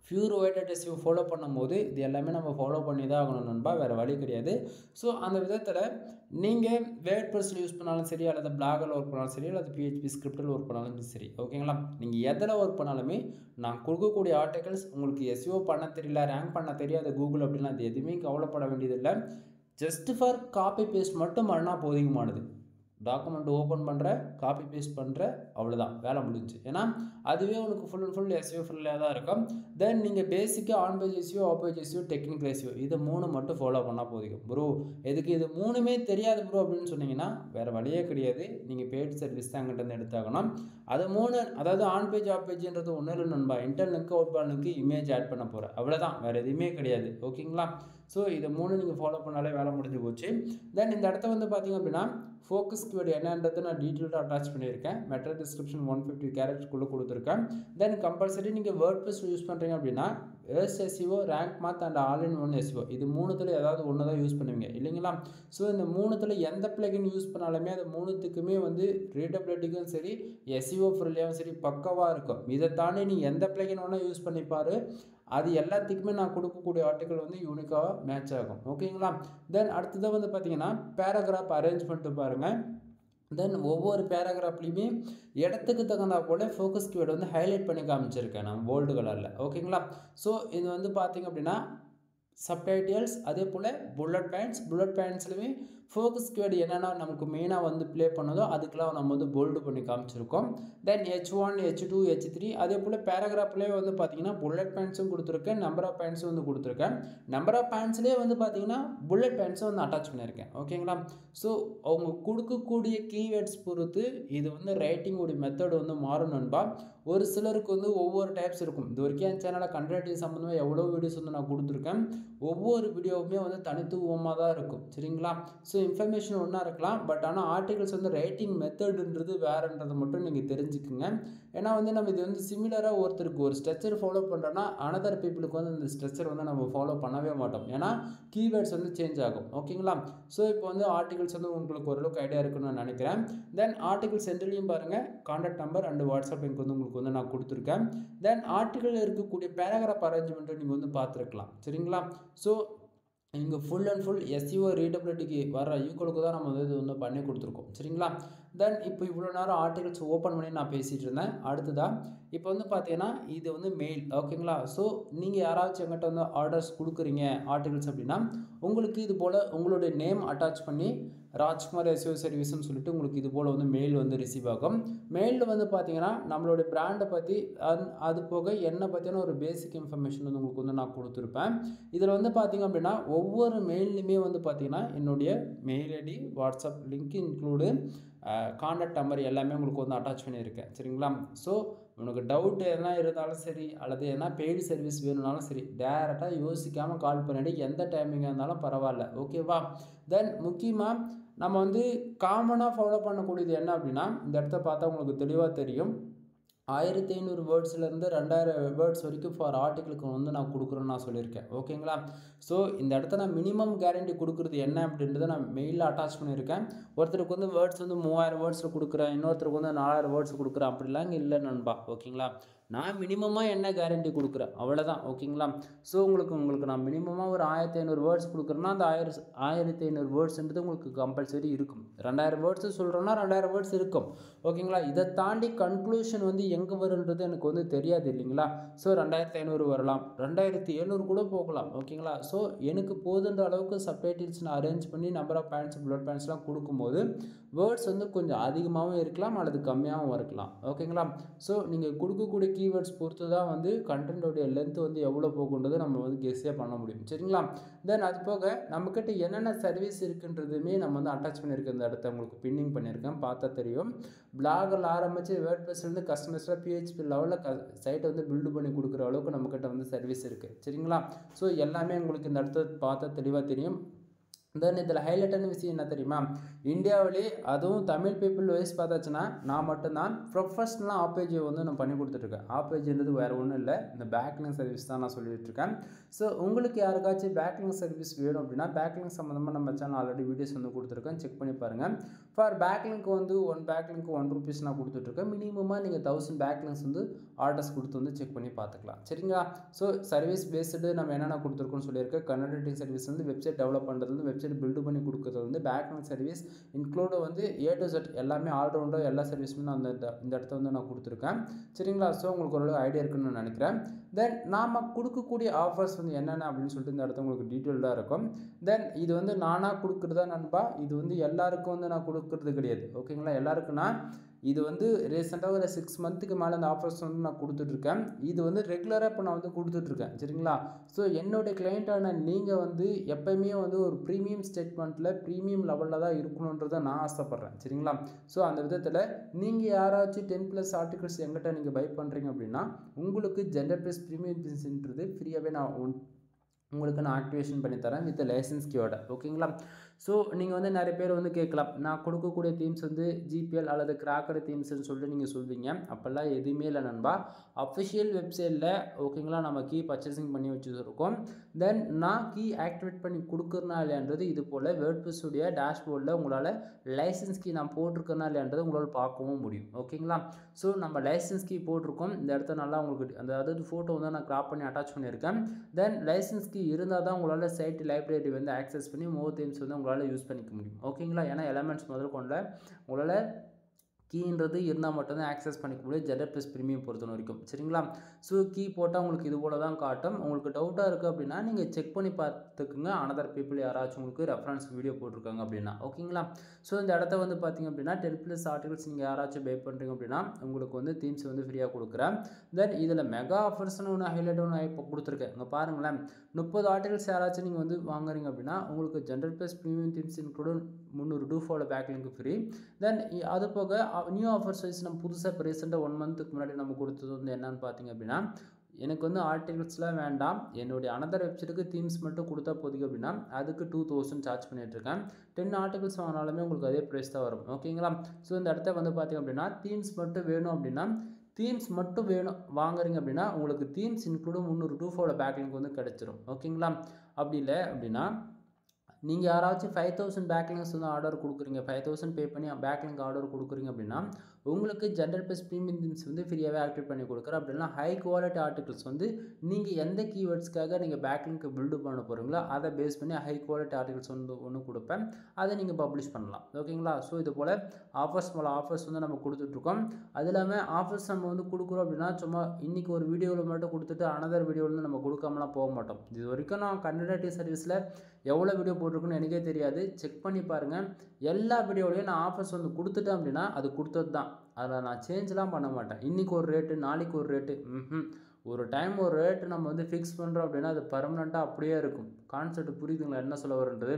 pure weighted SEO follow பண்ணும்போது இது எல்லாமே நம்ம ஃபாலோ பண்ணி தான் ஆகணும் நண்பா, வேறு வழி கிடையாது. ஸோ அந்த விதத்தில் நீங்கள் வேர்ட்ப்ரெஸ்ஸில் யூஸ் பண்ணாலும் சரி, அல்லது பிளாகில் ஒர்க் பண்ணாலும் சரி, அல்லது PHP ஸ்கிரிப்டில் ஒர்க் பண்ணாலும் சரி, ஓகேங்களா, நீங்கள் எதில் ஒர்க் பண்ணாலுமே நான் கொடுக்கக்கூடிய ஆர்டிகல்ஸ் உங்களுக்கு SEO பண்ண தெரியல, ரேங்க் பண்ண தெரியாத கூகுள் அப்படின்னா அது எதுவுமே கவலைப்பட வேண்டியதில்லை. ஜஸ்ட் ஃபார் காப்பி பேஸ்ட் மட்டும் பண்ணால் போதுமானது. டாக்குமெண்ட் ஓப்பன் பண்ணுற, காப்பி பேஸ்ட் பண்ணுற, அவ்வளோதான், வேலை முடிஞ்சு. ஏன்னா அதுவே உனக்கு ஃபுல் அண்ட் ஃபுல் SEO ஃபுல்லாக தான் இருக்கும். தென் நீங்கள் பேசிக்காக on page SEO, off page SEO, technical SEO இது 3 மட்டும் ஃபாலோ பண்ணால் போதும் ப்ரோ. எதுக்கு இது 3மே தெரியாது ப்ரோ அப்படின்னு சொன்னீங்கன்னா வேறு வழியே கிடையாது. நீங்கள் பெய்ட் சர்வீஸ் தான் அங்கிட்ட எடுத்தாகணும். அது 3, அதாவது ஆன் பேஜ், ஆஃப் பேஜ்ன்றது ஒன்றும் இல்லை நண்பா, intern link, outbound link, image add பண்ண போகிறேன், அவ்வளோதான், வேறு எதுவுமே கிடையாது. ஓகேங்களா? ஸோ இதை 3 நீங்கள் ஃபாலோ பண்ணாலே வேலை முடிஞ்சு போச்சு. தென் இந்த இடத்த வந்து பார்த்திங்க அப்படின்னா ஃபோக்கஸ் கீவேர்டு என்னன்றது நான் டீட்டெயில்டாக அட்டாச் பண்ணியிருக்கேன். மெட்டா டிஸ்கிரிப்ஷன் 150 கேரக்டர்ஸ்க்குள்ளே கொடுத்துருக்கேன். தென் கம்பல்சரி நீங்கள் வேர்ட்ப்ரெஸ் யூஸ் பண்ணுறீங்க அப்படின்னா SEO, rank math and all in one SEO இது 3த்தில் ஏதாவது ஒன்று தான் யூஸ் பண்ணுவீங்க இல்லைங்களா? ஸோ இந்த 3த்தில் எந்த பிளகின் யூஸ் பண்ணாலுமே அது 3த்துக்குமே வந்து ரீடபிலிட்டிக்கும் சரி, SEO ஃப்ரெண்ட்லியாகவும் சரி பக்கவாக இருக்கும். இதை தாண்டி நீ எந்த பிளகின் வேணால் யூஸ் பண்ணிப்பார், அது எல்லாத்துக்குமே நான் கொடுக்கக்கூடிய ஆர்டிக்கல் வந்து யூனிக்காக மேட்ச் ஆகும். ஓகேங்களா? தென் அடுத்ததாக வந்து பார்த்தீங்கன்னா பேராகிராஃப் அரேஞ்ச்மெண்ட்டு பாருங்கள். தென் ஒவ்வொரு பேராகிராஃப்லேயுமே இடத்துக்கு தகுந்தா போல் ஃபோக்கஸ் கீவேர்டு வந்து ஹைலைட் பண்ணி காமிச்சிருக்கேன் நான் போல்டு கலரில். ஓகேங்களா? ஸோ இது வந்து பார்த்திங்க அப்படின்னா சப்டைட்டில்ஸ், அதே போல் புல்லட் பாயிண்ட்ஸ்லையுமே ஃபோக்கஸ் கீவேர்டு என்னென்னா நமக்கு மெயினாக வந்து ப்ளே பண்ணதோ அதுக்கெலாம் நம்ம வந்து போல்டு பண்ணி காமிச்சிருக்கோம். தென் H1 H2 H3 அதே போல் பேராகிராஃப்லேயே வந்து பார்த்தீங்கன்னா புல்லட் பாயிண்ட்ஸும் கொடுத்துருக்கேன், நம்பர் ஆஃப் பாயிண்ட்ஸும் வந்து கொடுத்துருக்கேன். நம்பர் ஆஃப் பாயிண்ட்ஸ்லேயே வந்து பார்த்தீங்கன்னா புல்லட் பாயிண்ட்ஸும் வந்து அட்டாச் பண்ணியிருக்கேன். ஓகேங்களா? ஸோ அவங்க கொடுக்கக்கூடிய கீவேர்ட்ஸ் பொறுத்து இது வந்து ரைட்டிங்கோடைய மெத்தட் வந்து மாறும் நண்பா. ஒரு சிலருக்கு வந்து ஒவ்வொரு டைப்ஸ் இருக்கும். இது வரைக்கும் என் சேனலில் கண்டென்ட் சம்மந்தமாக எவ்வளோ வீடியோஸ் வந்து நான் கொடுத்துருக்கேன். ஒவ்வொரு வீடியோவுமே வந்து தனித்துவமாக தான் இருக்கும். சரிங்களா? ஸோ இன்ஃபர்மேஷன் ஒன்றா இருக்கலாம், பட் ஆனால் ஆர்டிகல்ஸ் வந்து ரைட்டிங் மெத்தடுன்றது வேறுன்றதை மட்டும் நீங்கள் தெரிஞ்சுக்குங்க. ஏன்னா வந்து நம்ம இது வந்து சிமிலராக ஒருத்தருக்கு ஒரு ஸ்ட்ரக்சர் ஃபாலோ பண்ணுறோன்னா அனதர் பீப்புளுக்கு வந்து இந்த ஸ்ட்ரக்சர் வந்து நம்ம ஃபாலோ பண்ணவே மாட்டோம். ஏன்னா கீவேர்ட்ஸ் வந்து சேஞ்ச் ஆகும். ஓகேங்களா? ஸோ இப்போ வந்து ஆர்டிகல்ஸ் வந்து உங்களுக்கு ஓரளவுக்கு ஐடியா இருக்குன்னு நான் நினைக்கிறேன். தென் ஆர்டிகல் சென்டர்லையும் பாருங்கள், contact number and WhatsApp link வந்து உங்களுக்கு வந்து நான் கொடுத்துருக்கேன். தென் ஆர்டிகல் இருக்கக்கூடிய பேராகிராஃப் அரேஞ்ச்மெண்ட்டை நீங்கள் வந்து பார்த்துருக்கலாம். சரிங்களா? ஸோ இங்கே ஃபுல் அண்ட் ஃபுல் எஸ்இஓ ரீடபிலிட்டிக்கு வர ஈக்குவலுக்கு தான் நம்ம இது வந்து பண்ணி கொடுத்துருக்கோம். சரிங்களா? தென் இப்போ இவ்வளோ நேரம் ஆர்டிகல்ஸ் ஓப்பன் பண்ணி நான் பேசிகிட்டு இருந்தேன். அடுத்ததாக இப்போ வந்து பார்த்தீங்கன்னா இது வந்து மெயில். ஓகேங்களா? ஸோ நீங்கள் யாராச்சும் எங்கிட்ட வந்து ஆர்டர்ஸ் கொடுக்குறீங்க ஆர்டிகல்ஸ் அப்படின்னா உங்களுக்கு இது போல் உங்களுடைய நேம் அட்டாச் பண்ணி ராஜ்குமார் எஸ்இஓ சர்வீஸ்னு சொல்லிட்டு உங்களுக்கு இது போல் வந்து மெயில் வந்து ரிசீவ் ஆகும். மெயிலில் வந்து பார்த்தீங்கன்னா நம்மளுடைய பிராண்டை பற்றி அது போக என்னை பற்றின ஒரு பேசிக் இன்ஃபர்மேஷன் வந்து உங்களுக்கு வந்து நான் கொடுத்துருப்பேன். இதில் வந்து பார்த்தீங்க அப்படின்னா ஒவ்வொரு மெயில்லையுமே வந்து பார்த்தீங்கன்னா என்னுடைய mail ID, WhatsApp link include contact number எல்லாமே உங்களுக்கு வந்து அட்டாச் பண்ணியிருக்கேன். சரிங்களா? ஸோ உனக்கு டவுட் எதனா இருந்தாலும் சரி அல்லது எதனா பெய்டு சர்வீஸ் வேணும்னாலும் சரி டேரெக்டாக யோசிக்காமல் கால் பண்ணிவிட்டு எந்த டைமிங்காக இருந்தாலும் பரவாயில்ல. ஓகேவா? தென் முக்கியமாக நம்ம வந்து காமனாக ஃபாலோ பண்ணக்கூடியது என்ன அப்படின்னா இந்த இடத்த பார்த்தா உங்களுக்கு தெளிவாக தெரியும். 1500 வேர்ட்ஸ்லேருந்து 2000 வேர்ட்ஸ் வரைக்கும் ஃபார் ஆர்டிக்கிளுக்கு வந்து நான் கொடுக்குறேன்னு நான் சொல்லியிருக்கேன். ஓகேங்களா? ஸோ இந்த இடத்த நான் மினிமம் கேரண்டி கொடுக்குறது என்ன அப்படின்றத நான் மெயிலில் அட்டாச் பண்ணியிருக்கேன். ஒருத்தருக்கு வந்து வேர்ட்ஸ் வந்து 3000 வேர்ட்ஸில் கொடுக்குறேன், இன்னொருத்தருக்கு வந்து 4000 வேர்ட்ஸ் கொடுக்குறேன், அப்படிலாம் இங்கே இல்லை நண்பா. ஓகேங்களா? நான் மினிமமாக என்ன கேரண்டி கொடுக்குறேன் அவ்வளோதான். ஓகேங்களா? ஸோ உங்களுக்கு நான் மினிமமாக ஒரு 1500 வேர்ட்ஸ் கொடுக்குறேன்னா அந்த 1500 வேர்ட்ஸ்ன்றது உங்களுக்கு கம்பல்சரி இருக்கும். 2000 வேர்ட்ஸ் சொல்கிறோன்னா 2000 வேர்ட்ஸ் இருக்கும். ஓகேங்களா? இதை தாண்டி கன்க்ளூஷன் வந்து எங்கே வருன்றது எனக்கு வந்து தெரியாது இல்லைங்களா? ஸோ 2500 வரலாம், 2700 கூட போகலாம். ஓகேங்களா? ஸோ எனக்கு போதுன்ற அளவுக்கு சப்டைட்டில்ஸ் நான் அரேஞ்ச் பண்ணி நம்பர் ஆஃப் பாயிண்ட்ஸ் புல்லட் பாயிண்ட்ஸ்லாம் கொடுக்கும்போது வேர்ட்ஸ் வந்து கொஞ்சம் அதிகமாகவும் இருக்கலாம் அல்லது கம்மியாகவும் இருக்கலாம். ஓகேங்களா? ஸோ நீங்கள் கொடுக்கக்கூடிய கீவேர்ட்ஸ் பொறுத்து தான் வந்து கண்டென்ட்டோடைய லென்த் வந்து எவ்வளோ போகுன்றது நம்ம வந்து கெஸ்ஸே பண்ண முடியும். சரிங்களா? தென் அது போக நம்மக்கிட்ட என்னென்ன சர்வீஸ் இருக்குன்றதுமே நம்ம வந்து அட்டாச் பண்ணியிருக்க இந்த இடத்த உங்களுக்கு பின்னிங் பண்ணியிருக்கேன், பார்த்தா தெரியும். பிளாகில் ஆரம்பித்து வேர்ட்பிரஸ்லேருந்து கஸ்டமர்ஸில் PHP லெவலில் சைட்டை வந்து பில்டு பண்ணி கொடுக்குற அளவுக்கு நம்மக்கிட்ட வந்து சர்வீஸ் இருக்குது. சரிங்களா? ஸோ எல்லாமே உங்களுக்கு இந்த இடத்த பார்த்தா தெளிவாக தெரியும். தென் இதில் ஹைலைட்டான விஷயம் என்ன தெரியுமா? இந்தியாவிலே அதுவும் தமிழ் பீப்புள் வைஸ் பார்த்தாச்சுன்னா நான் மட்டும்தான் ப்ரொஃபஷ்னலாக ஆப்பேஜ் வந்து நான் பண்ணி கொடுத்துட்ருக்கேன். ஆப்பேஜ்ன்றது வேறு ஒன்றும் இல்லை, இந்த பேக்லிங்க் சர்வீஸ் தான் நான் சொல்லிட்டு இருக்கேன். ஸோ உங்களுக்கு யாருக்காச்சும் பேக்லிங்க் சர்வீஸ் வேணும் அப்படின்னா பேக்லிங்க் சம்மந்தமாக நம்ம சேனல் ஆல்ரெடி வீடியோஸ் வந்து கொடுத்துருக்கேன், செக் பண்ணி பாருங்கள். ஃபார் பேக்லிங்க் வந்து ஒன் பேக்லிங்க் ₹1 நான் கொடுத்துட்ருக்கேன். மினிமமாக நீங்கள் 1000 பேக்லிங்க்ஸ் வந்து ஆர்டர்ஸ் கொடுத்து வந்து செக் பண்ணி பார்த்துக்கலாம். சரிங்களா? ஸோ சர்வீஸ் பேஸ்டு நம்ம என்னென்ன கொடுத்துருக்கோன்னு சொல்லியிருக்கேன். கன்டென்ட் சர்வீஸ் வந்து வெப்சைட் டெவலப் பண்ணுறது, வெப்சைட் பில்டு பண்ணி கொடுக்குறது வந்து பேக்லிங்க் சர்வீஸ் இன்க்ளூடு வந்து A to Z எல்லாமே ஆல்ரவுண்டாக எல்லா சர்வீஸுமே நான் இந்த இடத்த வந்து நான் கொடுத்துருக்கேன். சரிங்களா? ஸோ உங்களுக்கு ஒரு ஐடியா இருக்குன்னு நான் நினைக்கிறேன். தென் நாம் கொடுக்கக்கூடிய ஆஃபர்ஸ் வந்து என்னென்ன அப்படின்னு சொல்லிட்டு இந்த இடத்த உங்களுக்கு டீட்டெயில்டாக இருக்கும். தென் இது வந்து நானாக கொடுக்குறதா நண்பா, இது வந்து எல்லாருக்கும் வந்து நான் கொடுக்குறது கிடையாது. ஓகேங்களா? எல்லாருக்குன்னா இது வந்து ரீசெண்டாக ஒரு 6 மந்த்துக்கு மேலே அந்த ஆஃபர்ஸ் வந்து நான் கொடுத்துட்ருக்கேன். இது வந்து ரெகுலராக இப்போ நான் வந்து கொடுத்துட்ருக்கேன். சரிங்களா? ஸோ என்னுடைய கிளைண்ட்டான நீங்கள் வந்து எப்போயுமே வந்து ஒரு ப்ரீமியம் ஸ்டேட்மெண்ட்டில் ப்ரீமியம் லெவலில் தான் இருக்கணுன்றதை நான் ஆசைப்பட்றேன். சரிங்களா? ஸோ அந்த விதத்தில் நீங்கள் யாராச்சும் 10+ ஆர்டிகல்ஸ் எங்கிட்ட நீங்கள் பை பண்ணுறீங்க அப்படின்னா உங்களுக்கு ஜெண்டர் ப்ளஸ் ப்ரீமியம் பிஸ்ன்றது ஃப்ரீயாகவே நான் உங்களுக்கு நான் ஆக்டிவேஷன் பண்ணி தரேன் வித் லைசன்ஸ் கீயோட. ஓகேங்களா? ஸோ நீங்கள் வந்து நிறைய பேர் வந்து கேட்கலாம், நான் கொடுக்கக்கூடிய தீம்ஸ் வந்து GPL அல்லது கிராக்கர் தீம்ஸ்ன்னு சொல்லிட்டு நீங்கள் சொல்வீங்க. அப்போல்லாம் எதுவுமே இல்லை நண்பா. அஃபிஷியல் வெப்சைட்டில் ஓகேங்களா நம்ம கீ பர்ச்சேசிங் பண்ணி வச்சுருக்கோம். தென் நான் கீ ஆக்டிவேட் பண்ணி கொடுக்குறனா இல்லைன்றது இது போல் வேர்ட்பிரஸ்ஸுடைய டேஷ்போர்டில் உங்களால் லைசன்ஸ் கீ நான் போட்டிருக்கேனா இல்லைன்றது உங்களால் பார்க்கவும் முடியும். ஓகேங்களா? ஸோ நம்ம லைசன்ஸ் கீ போட்டிருக்கோம். இந்த இடத்த நல்லா உங்களுக்கு அதாவது ஃபோட்டோ வந்து நான் கிராப் பண்ணி அட்டாச் பண்ணியிருக்கேன். தென் லைசன்ஸ் கீ இருந்தால் தான் உங்களால் சைட் லைப்ரரி வந்து ஆக்சஸ் பண்ணி மோர் தீம்ஸ் வந்து உங்களால் யூஸ் பண்ணிக்க முடியும். ஓகேங்களா? ஏன்னா எலமெண்ட்ஸ் முதல் கொண்ட உங்களால் கீன்றது இருந்தால் மட்டும்தான் ஆக்சஸ் பண்ணிக்க முடியும் ஜென்ரல் ப்ரீமியம் பொறுத்த வரைக்கும். சரிங்களா? ஸோ கீ போட்டால் உங்களுக்கு இது போல தான் காட்டும். உங்களுக்கு டவுட்டாக இருக்குது அப்படின்னா நீங்கள் செக் பண்ணி பார்த்துக்குங்க. அனதர் பீப்புள் யாராச்சும் உங்களுக்கு ரெஃபரன்ஸ் வீடியோ போட்டிருக்காங்க அப்படின்னா. ஓகேங்களா? ஸோ இந்த இடத்த வந்து பார்த்தீங்க அப்படின்னா 10+ ஆர்டிகல்ஸ் நீங்கள் யாராச்சும் பே பண்ணுறீங்க அப்படின்னா உங்களுக்கு வந்து தீம்ஸ் வந்து ஃப்ரீயாக கொடுக்குறேன். தென் இதில் மெகா ஆஃபர்ஸ்னு ஒன்று ஹைலைட் ஒன்று இப்போ கொடுத்துருக்கேன். இங்கே பாருங்களேன், 30 ஆர்டிகல்ஸ் யாராச்சும் நீங்கள் வந்து வாங்குறீங்க அப்படின்னா உங்களுக்கு general premium themes include 300 do follow backlink free. Then அது போக நியூ ஆஃபர்ஸ் வைஸ் நம்ம புதுசாக இப்போ ரீசெண்டாக 1 மந்த்துக்கு முன்னாடி நம்ம கொடுத்தது வந்து என்னன்னு பார்த்தீங்க அப்படின்னா, எனக்கு வந்து ஆர்டிகல்ஸ்லாம் வேண்டாம், என்னுடைய அனதர் வெப்சைட்டுக்கு தீம்ஸ் மட்டும் கொடுத்தா போதும் அப்படின்னா அதுக்கு 2000 சார்ஜ் பண்ணிகிட்ருக்கேன். 10 ஆர்டிகல்ஸ் வாங்கினாலுமே உங்களுக்கு அதே ப்ரைஸ் தான் வரும். ஓகேங்களா? ஸோ இந்த இடத்த வந்து பார்த்தீங்க அப்படின்னா தீம்ஸ் மட்டும் வேணும் அப்படின்னா தீம்ஸ் மட்டும் வேணும் வாங்குறீங்க அப்படின்னா உங்களுக்கு தீம்ஸ் இன்க்ளூடும் 300 டூ ஃபாலோ பேக் லிங்க் வந்து கிடச்சிரும். ஓகேங்களா? அப்படி இல்லை அப்படின்னா நீங்கள் யாராச்சும் 5000 பேக்லிங்ஸ் வந்து ஆர்டர் கொடுக்குறீங்க, 5000 பே பண்ணி பேக்லிங்க் ஆர்டர் கொடுக்குறீங்க அப்படின்னா உங்களுக்கு ஜென்ரல் ப்ரீமியம் தீம்ஸ் வந்து ஃப்ரீயாகவே ஆக்டிவேட் பண்ணி கொடுக்குறேன். அப்படின்னா ஹை குவாலிட்டி ஆர்டிகல்ஸ் வந்து நீங்கள் எந்த கீவேர்ட்ஸ்க்காக நீங்கள் பேக்லிங்க்கு பில்டு பண்ண போகிறீங்களோ அதை பேஸ் பண்ணி ஹை குவாலிட்டி ஆர்டிகல்ஸ் வந்து ஒன்று கொடுப்பேன். அதை நீங்கள் பப்ளிஷ் பண்ணலாம். ஓகேங்களா? ஸோ இது போல் ஆஃபர்ஸ் போல் ஆஃபர்ஸ் வந்து நம்ம கொடுத்துட்ருக்கோம். அது இல்லாமல் ஆஃபர்ஸ் நம்ம வந்து கொடுக்குறோம் அப்படின்னா சும்மா இன்றைக்கி ஒரு வீடியோவில் மட்டும் கொடுத்துட்டு அனதர் வீடியோவில் நம்ம கொடுக்காமலாம் போக மாட்டோம். இது வரைக்கும் நான் கண்டென்ட் சர்வீஸில் எவ்வளோ வீடியோ போட்டிருக்குன்னு எனக்கே தெரியாது. செக் பண்ணி பாருங்கள். எல்லா வீடியோலையும் நான் ஆஃபர்ஸ் வந்து கொடுத்துட்டேன் அப்படின்னா அது கொடுத்தது தான். அதில் நான் சேஞ்செலாம் பண்ண மாட்டேன். இன்றைக்கி ஒரு ரேட்டு, நாளைக்கு ஒரு ரேட்டு, ஒரு டைம் ஒரு ரேட்டு நம்ம வந்து ஃபிக்ஸ் பண்ணுறோம் அப்படின்னா அது பர்மனெண்ட்டாக அப்படியே இருக்கும். கான்செப்ட் புரியுதுங்களா என்ன சொல்ல வரன்றது?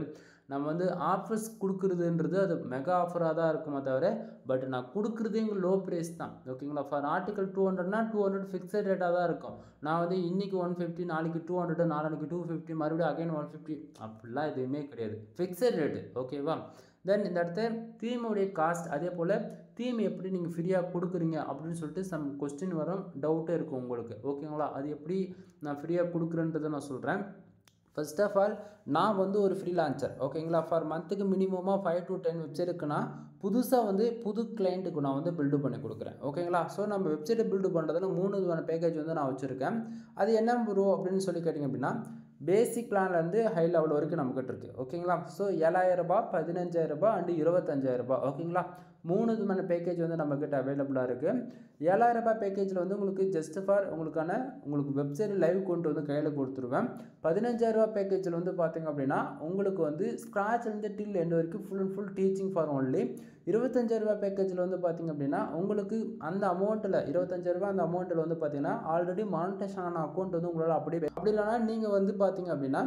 நம்ம வந்து ஆஃபர்ஸ் கொடுக்குறதுன்றது அது மெகா ஆஃபராக தான் இருக்குமே தவிர பட் நான் கொடுக்குறது எங்கள் லோ ப்ரைஸ் தான். ஓகேங்களா? ஃபார் ஆர்டிகல் 200னா 200 ஃபிக்ஸட் ரேட்டாக தான் இருக்கும். நான் வந்து இன்றைக்கி 150, நாளைக்கு 200, நாளைக்கு 250, மறுபடியும் அகைன் 150 அப்படிலாம் எதுவுமே கிடையாது. Fixed rate. ஓகேவா? தென் இந்த இடத்த தீமுடைய காஸ்ட், அதே போல் தீம் எப்படி நீங்கள் ஃப்ரீயாக கொடுக்குறீங்க அப்படின்னு சொல்லிட்டு சம் கொஸ்டின் வரும், டவுட்டே இருக்கும் உங்களுக்கு. ஓகேங்களா? அது எப்படி நான் ஃப்ரீயாக கொடுக்குறேன்றதை நான் சொல்கிறேன். ஃபர்ஸ்ட் ஆஃப் ஆல் நான் வந்து ஒரு ஃப்ரீலான்சர். ஓகேங்களா? ஃபார் மந்த்துக்கு மினிமமாக 5 to 10 வெப்சைட் இருக்குன்னா புதுசாக வந்து புது கிளைண்ட்டுக்கு நான் வந்து பில்டு பண்ணி கொடுக்குறேன். ஓகேங்களா? ஸோ நம்ம வெப்சைட்டை பில்டு பண்ணுறதுல 3 விதமான பேக்கேஜ் வந்து நான் வச்சுருக்கேன். அது என்ன ப்ரோ அப்படின்னு சொல்லி கேட்டிங்க அப்படின்னா பேசிக் பிளான்லேருந்து ஹை லெவல் வரைக்கும் நம்மக்கிட்ட இருக்குது. ஓகேங்களா? ஸோ 7000 ரூபாய், 15000 ரூபாய் அண்டு 25000 ரூபாய். ஓகேங்களா? 3 விதமான பேக்கேஜ் வந்து நம்மக்கிட்ட அவைலபிளாக இருக்குது. 7000 ரூபாய் பேக்கேஜில் வந்து உங்களுக்கு ஜஸ்ட் ஃபார் உங்களுக்கு வெப்சைட் லைவ் கொண்டு வந்து கையில் கொடுத்துருவேன். 15000 ரூபாய் பேக்கேஜில் வந்து பார்த்திங்க அப்படின்னா உங்களுக்கு வந்து ஸ்க்ராட்ச்லேருந்து டில் எண்ட் வரைக்கும் full and full teaching for only. 25000 ரூபாய் பேக்கேஜில் வந்து பார்த்திங்க அப்படின்னா உங்களுக்கு அந்த அமௌண்ட்டில் 25000 ரூபாய் அந்த அமௌண்ட்டில் வந்து பார்த்திங்கன்னா ஆல்ரெடி மானிட்டேஷன் ஆன அக்கௌண்ட் வந்து உங்களால் அப்படி இல்லைனா நீங்கள் வந்து பார்த்திங்க அப்படின்னா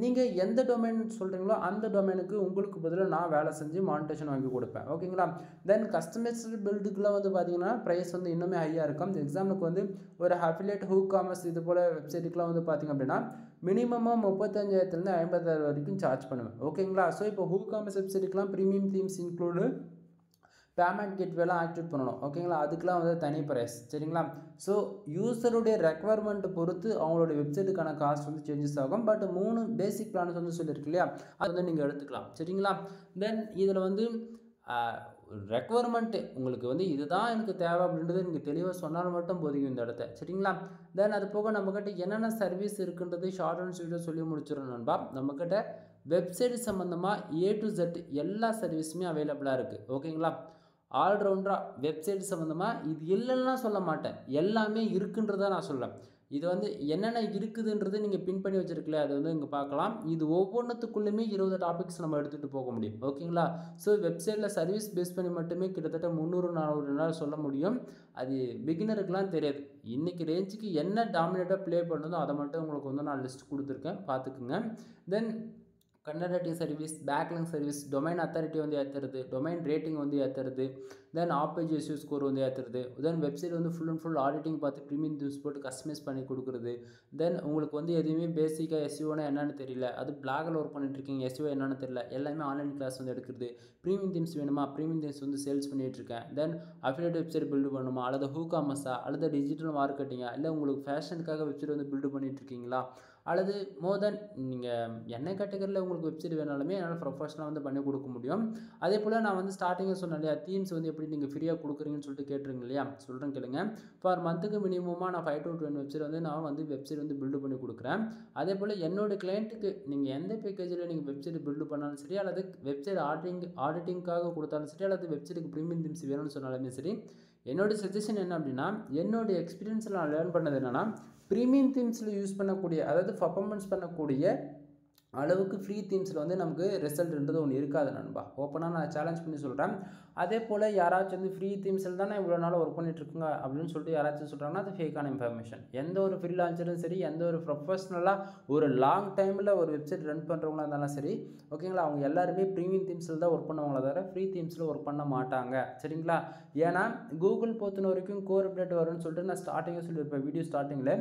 நீங்கள் எந்த டொமைன் சொல்கிறீங்களோ அந்த டொமைனுக்கு உங்களுக்கு பதிலாக நான் வேலை செஞ்சு மானிட்டேஷன் வாங்கி கொடுப்பேன். ஓகேங்களா? தென் கஸ்டமைஸ்டு பில்டுக்குலாம் வந்து பார்த்தீங்கன்னா ப்ரைஸ் வந்து இன்னுமே ஹையாக இருக்கும். எக்ஸாம்பிளுக்கு வந்து ஒரு அஃபிலியேட் ஹூ காமர்ஸ் இது போல் வெப்சைட்டுக்குலாம் வந்து பார்த்திங்க அப்படின்னா மினிமமாக 35,000 50,000 வரைக்கும் சார்ஜ் பண்ணுவேன். ஓகேங்களா? ஸோ இப்போ ஹூ காமர்ஸ் வெப்சைட்டுக்குலாம் ப்ரீமியம் தீம்ஸ் இன்க்ளூடு பேமெண்ட் கேட்வேலாம் ஆக்டிவேட் பண்ணணும். ஓகேங்களா? அதுக்கெலாம் வந்து தனி ப்ரைஸ். சரிங்களா? ஸோ யூஸருடைய ரெக்குவயர்மெண்ட்டை பொறுத்து அவங்களுடைய வெப்சைட்டுக்கான காஸ்ட் வந்து சேஞ்சஸ் ஆகும். பட் 3 பேசிக் பிளான்ஸ் வந்து சொல்லியிருக்கு இல்லையா, அது வந்து நீங்கள் எடுத்துக்கலாம். சரிங்களா? தென் இதில் வந்து ரெக்குவயர்மெண்ட்டு உங்களுக்கு வந்து இதுதான் எனக்கு தேவை அப்படின்றது நீங்கள் தெளிவாக சொன்னால் மட்டும் போதும் இந்த இடத்த. சரிங்களா? தென் அது போக நம்மக்கிட்ட என்னென்ன சர்வீஸ் இருக்குன்றது ஷார்ட் அண்ட் ஸ்வீட்டாக சொல்லி முடிச்சிடணும் நண்பா. நம்மக்கிட்ட வெப்சைட் சம்மந்தமாக A to Z எல்லா சர்வீஸுமே அவைலபிளாக இருக்குது. ஓகேங்களா? ஆல்ரவுண்டராக வெப்சைட் சம்மந்தமாக இது இல்லைன்னா சொல்ல மாட்டேன், எல்லாமே இருக்குன்றதை நான் சொல்லுவேன். இது வந்து என்னென்ன இருக்குதுன்றது நீங்கள் பின் பண்ணி வச்சுருக்கல, அதை வந்து இங்கே பார்க்கலாம். இது ஒவ்வொன்றுத்துக்குள்ளேயுமே 20 டாபிக்ஸ் நம்ம எடுத்துகிட்டு போக முடியும். ஓகேங்களா? ஸோ வெப்சைட்டில் சர்வீஸ் பேஸ் பண்ணி மட்டுமே கிட்டத்தட்ட 300-400 நாள் சொல்ல முடியும். அது பிகினருக்குலாம் தெரியாது. இன்றைக்கி ரேஞ்சுக்கு என்ன டாமினேட்டாக ப்ளே பண்ணுறதோ அதை மட்டும் உங்களுக்கு வந்து நான் லிஸ்ட் கொடுத்துருக்கேன், பார்த்துக்குங்க. Then content service, backlink service, domain authority வந்து ஏற்றுறது, டொமைன் ரேட்டிங் வந்து ஏற்றுறது, தென் ஆப்பேஜ் எஸ்யூ ஸ்கோர் வந்து ஏற்றுறது, தென் வெப்சைட் வந்து ஃபுல் அண்ட் ஃபுல் ஆடிட்டிங் பார்த்து ப்ரீமியம் தீம்ஸ் போட்டு கஸ்டமைஸ் பண்ணி கொடுக்குறது. தென் உங்களுக்கு வந்து எதுவுமே பேசிக்காக எஸ்யூனா என்னென்னு தெரியல, அது பிளாகில் ஒர்க் பண்ணிட்டுருக்கீங்க, எஸ்யூ என்னென்னு தெரியல, எல்லாமே ஆன்லைன் கிளாஸ் வந்து எடுக்கிறது. ப்ரீமியம் தீம்ஸ் வேணுமா, ப்ரீமியம் தீம்ஸ் வந்து சேல்ஸ் பண்ணிகிட்ருக்கேன். தென் அஃபிலியேட் வெப்சைட் பில்டு பண்ணுமா, அல்லது ஹூ காமர்ஸா, அல்லது டிஜிட்டல் மார்க்கெட்டிங்கா, இல்லை உங்களுக்கு ஃபேஷனுக்காக வெப்சைட் வந்து பில்டு பண்ணிகிட்ருக்கீங்களா, அல்லது மோர் தென் நீங்கள் என்ன கேட்டகரியில் உங்களுக்கு வெப்சைட் வேணாலுமே என்னால் ப்ரொஃபஷனலாக வந்து பண்ணி கொடுக்க முடியும். அதே போல் நான் வந்து ஸ்டார்டிங்கில் சொன்னேன் இல்லையா, தீம்ஸ் வந்து எப்படி நீங்கள் ஃப்ரீயாக கொடுக்குறீங்கன்னு சொல்லிட்டு கேட்டுருங்க இல்லையா, சொல்கிறேன் கேளுங்க. ஃபார் மந்த்துக்கு மினிமமாக நான் 5 to 10 வெப்சைட் வந்து நான் வந்து வெப்சைட் வந்து பில்டு பண்ணி கொடுக்குறேன். அதே போல் என்னோடய கிளைண்ட்டுக்கு நீங்கள் எந்த பேக்கேஜில் நீங்கள் வெப்சைட் பில்டு பண்ணாலும் சரி, அல்லது வெப்சைட் ஆடிட்டிங்காக கொடுத்தாலும் சரி, அல்லது வெப்சைட்டுக்கு ப்ரீமியம் தீம்ஸ் வேணும்னு சொன்னாலுமே சரி, என்னோடய சஜஷன் என்ன அப்படின்னா, என்னோடய எக்ஸ்பீரியன்ஸில் நான் லேர்ன் பண்ணது என்னென்னா, ப்ரீமியம் தீம்ஸில் யூஸ் பண்ணக்கூடிய, அதாவது பர்ஃபார்மன்ஸ் பண்ணக்கூடிய அளவுக்கு ஃப்ரீ தீம்ஸில் வந்து நமக்கு ரிசல்ட்ன்றது ஒன்று இருக்காது நண்பா. ஓப்பனாக நான் சேலஞ்ச் பண்ணி சொல்கிறேன். அதே போல் யாராச்சும் வந்து ஃப்ரீ தீம்ஸில் தான் நான் இவ்வளோ நாள் ஒர்க் பண்ணிட்டுருக்குங்க அப்படின்னு சொல்லிட்டு யாராச்சும் சொல்கிறாங்கன்னா அது ஃபேக்கான இன்ஃபர்மேஷன். எந்த ஒரு ஃப்ரீ லான்ச்சரும் சரி, எந்த ஒரு ப்ரொஃபஷ்னலாக ஒரு லாங் டைமில் ஒரு வெப்சைட் ரன் பண்ணுறவங்களா இருந்தாலும் சரி, ஓகேங்களா, அவங்க எல்லாருமே ப்ரீமியம் தீம்ஸில் தான் ஒர்க் பண்ணுவாங்களே தவிர ஃப்ரீ தீம்ஸில் ஒர்க் பண்ண மாட்டாங்க. சரிங்களா? ஏன்னா கூகுள் பொறுத்த வரைக்கும் கோர் அப்டேட் வரும்னு சொல்லிட்டு நான் ஸ்டார்டிங்கில் சொல்லியிருப்பேன், வீடியோ ஸ்டார்டிங்கில்.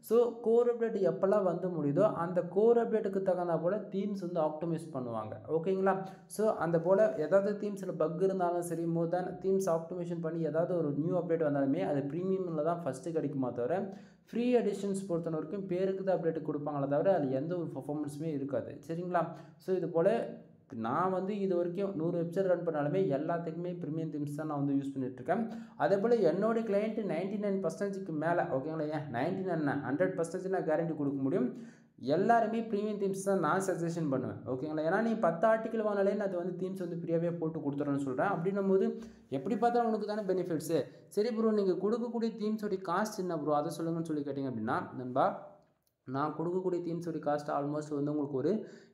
ஸோ கோர் அப்டேட் எப்போல்லாம் வந்து முடியுதோ அந்த கோர் அப்டேட்டுக்கு தகுந்த போல் தீம்ஸ் வந்து ஆப்டிமைஸ் பண்ணுவாங்க. ஓகேங்களா? ஸோ அந்த போல் ஏதாவது தீம்ஸில் பக் இருந்தாலும் சரி, மோர் தேன் தீம்ஸ் ஆப்டிமேஷன் பண்ணி ஏதாவது ஒரு நியூ அப்டேட் வந்தாலுமே அது ப்ரீமியமில் தான் ஃபஸ்ட்டு கிடைக்குமா தவிர, ஃப்ரீ எடிஷன்ஸ் பொறுத்த வரைக்கும் பேருக்கு தான் அப்டேட் கொடுப்பாங்களே தவிர அதில் எந்த ஒரு பர்ஃபார்மன்ஸுமே இருக்காது. சரிங்களா? ஸோ இது போல் நான் வந்து இது வரைக்கும் 100 வெப்சைட் ரன் பண்ணாலுமே எல்லாத்துக்குமே ப்ரீமியம் தீம்ஸ் தான் நான் வந்து யூஸ் பண்ணிட்டுருக்கேன். அதே போல் என்னோடய கிளைண்ட்டு 99% மேலே, ஓகேங்களா, ஏன் 99 100% நான் கேரண்டி கொடுக்க முடியும். எல்லாருமே ப்ரீமியம் தீம்ஸ் தான் நான் சஜஷன் பண்ணுவேன். ஓகேங்களா? ஏன்னா நீ 10 ஆர்டிக்கல் வாங்கினாலே நான் அது வந்து தீம்ஸ் வந்து ஃப்ரீயாகவே போட்டு கொடுத்துறேன்னு சொல்கிறேன். அப்படின்னும் போது எப்படி பார்த்தா உனக்கு தானே பெனிஃபிட்ஸு. சரி ப்ரோ, நீங்கள் கொடுக்கக்கூடிய தீம்ஸோடைய காஸ்ட் என்ன ப்ரோ, அதை சொல்லுங்கன்னு சொல்லி கேட்டிங்க அப்படின்னா, நண்பா, நான் கொடுக்கக்கூடிய தீம்ஸோடைய காஸ்ட் ஆல்மோஸ்ட் வந்து உங்களுக்கு ஒரு